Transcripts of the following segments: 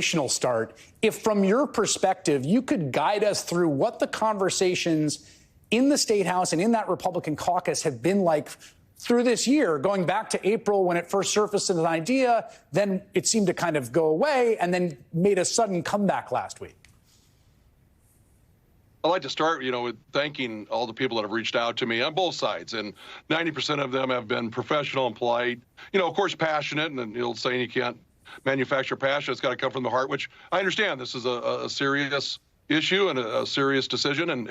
start. If from your perspective, you could guide us through what the conversations in the State House and in that Republican caucus have been like through this year, going back to April when it first surfaced as an idea, then it seemed to kind of go away and then made a sudden comeback last week. I'd like to start, with thanking all the people that have reached out to me on both sides. And 90% of them have been professional and polite, of course, passionate. And the old saying, you can't manufacture passion. It's got to come from the heart, which I understand. This is a serious issue and a serious decision.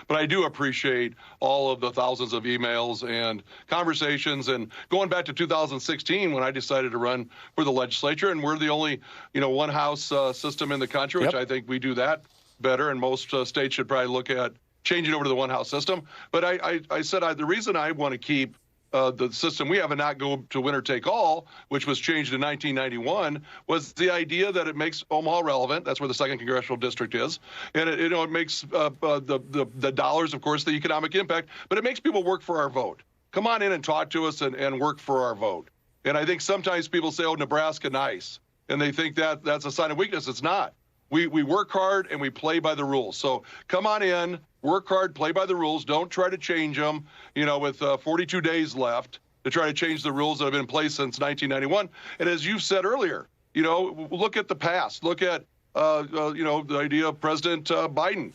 But I do appreciate all of the thousands of emails and conversations. And going back to 2016, when I decided to run for the legislature, and we're the only, one house system in the country, which I think we do that better, and most states should probably look at changing over to the one-house system. But I said the reason I want to keep the system we have and not go to winner-take-all, which was changed in 1991, was the idea that it makes Omaha relevant. That's where the 2nd Congressional District is. And it makes the dollars, of course, the economic impact, but it makes people work for our vote. Come on in and talk to us and work for our vote. And I think sometimes people say, oh, Nebraska, nice. And they think that's a sign of weakness. It's not. We work hard and we play by the rules. So come on in, work hard, play by the rules. Don't try to change them, with 42 days left to try to change the rules that have been in place since 1991. And as you've said earlier, look at the past. Look at, the idea of President Biden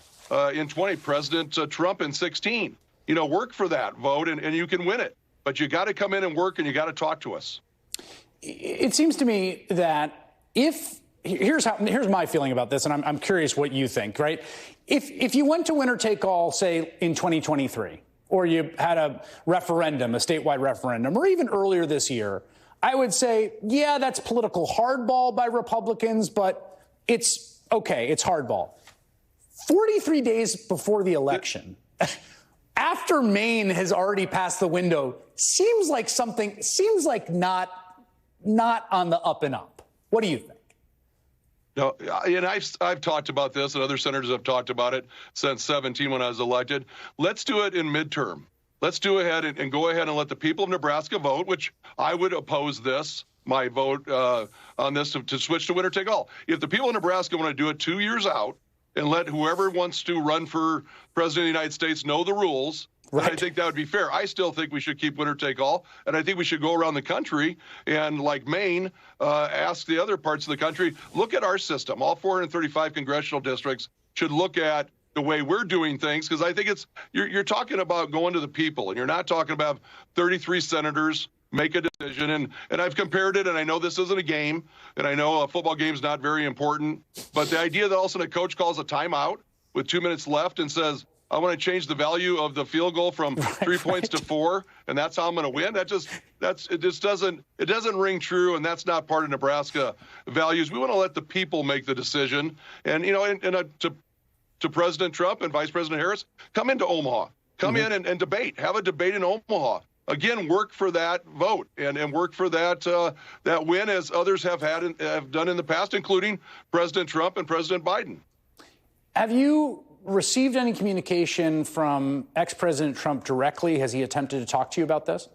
in 20, President Trump in 16. Work for that vote and you can win it. But you got to come in and work and you got to talk to us. It seems to me that here's my feeling about this, and I'm curious what you think, right? If you went to winner take all, say, in 2023, or you had a referendum, a statewide referendum, or even earlier this year, I would say, yeah, that's political hardball by Republicans, but it's okay, it's hardball. 43 days before the election, after Maine has already passed the window, seems like not on the up and up. What do you think? No, and I've talked about this, and other senators have talked about it since 17 when I was elected. Let's do it in midterm. Let's do ahead and go ahead and let the people of Nebraska vote, which I would oppose my vote on this to switch to winner take all. If the people of Nebraska want to do it 2 years out and let whoever wants to run for president of the United States know the rules, right, I think that would be fair. I still think we should keep winner take all, and I think we should go around the country and, like Maine, ask the other parts of the country, look at our system. All 435 congressional districts should look at the way we're doing things, because I think you're talking about going to the people, and you're not talking about 33 senators make a decision. And I've compared it, and I know this isn't a game, and I know a football game is not very important, but the idea that all of a sudden a coach calls a timeout with 2 minutes left and says, I want to change the value of the field goal from 3 points to 4, and that's how I'm going to win. It doesn't ring true, and that's not part of Nebraska values. We want to let the people make the decision. And to President Trump and Vice President Harris, come into Omaha, come in and debate, have a debate in Omaha. Again, work for that vote and work for that win, as others have done in the past, including President Trump and President Biden. Have you received any communication from ex-President Trump directly? Has he attempted to talk to you about this?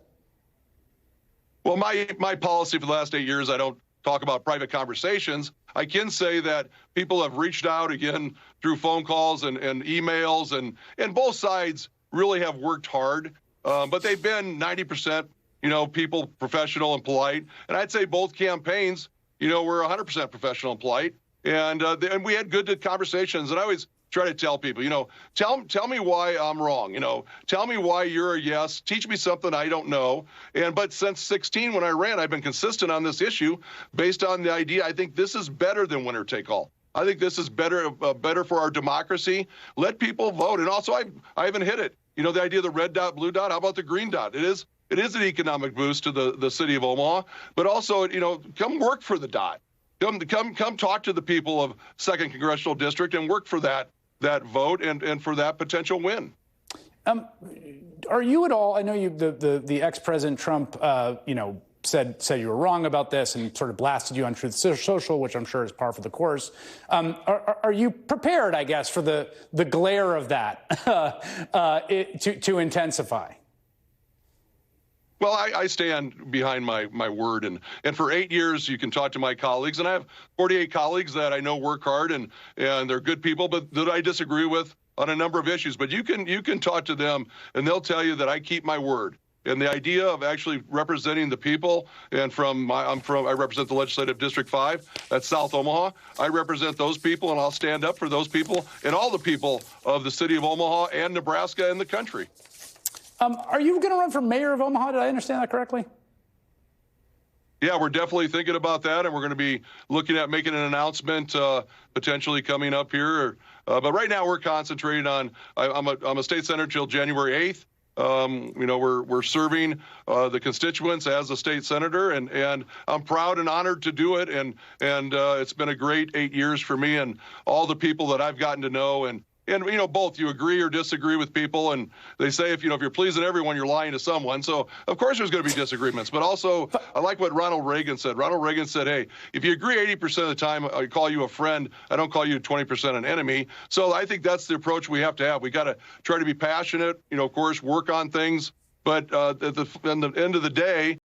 Well, my policy for the last 8 years, I don't talk about private conversations. I can say that people have reached out again through phone calls and emails, and both sides really have worked hard, but they've been 90%, people professional and polite. And I'd say both campaigns, were 100% professional and polite, and we had good conversations. And I always try to tell people, tell me why I'm wrong. Tell me why you're a yes. Teach me something I don't know. But since 16, when I ran, I've been consistent on this issue based on the idea. I think this is better than winner take all. I think this is better for our democracy. Let people vote. And also, I haven't hit it. The idea of the red dot, blue dot. How about the green dot? It is an economic boost to the city of Omaha. But also, come work for the dot. Come talk to the people of 2nd Congressional District and work for that vote and for that potential win. Are you at all? I know the ex-President Trump, said you were wrong about this and sort of blasted you on Truth Social, which I'm sure is par for the course. Are you prepared, I guess, for the glare of that to intensify? Well, I stand behind my word, and for 8 years you can talk to my colleagues, and I have 48 colleagues that I know work hard and they're good people, but that I disagree with on a number of issues. But you can talk to them, and they'll tell you that I keep my word. And the idea of actually representing the people, and I represent the legislative district 5, that's South Omaha. I represent those people, and I'll stand up for those people and all the people of the city of Omaha and Nebraska and the country. Are you going to run for mayor of Omaha? Did I understand that correctly? Yeah, we're definitely thinking about that, and we're going to be looking at making an announcement potentially coming up here. But right now, we're concentrating on. I'm a state senator till January 8th. We're serving the constituents as a state senator, and I'm proud and honored to do it. And it's been a great 8 years for me and all the people that I've gotten to know. And both you agree or disagree with people, and they say if you're pleasing everyone, you're lying to someone. So of course there's going to be disagreements, but also I like what Ronald Reagan said. Ronald Reagan said, "Hey, if you agree 80% of the time, I call you a friend. I don't call you 20% an enemy." So I think that's the approach we have to have. We got to try to be passionate. Of course, work on things, but at the end of the day,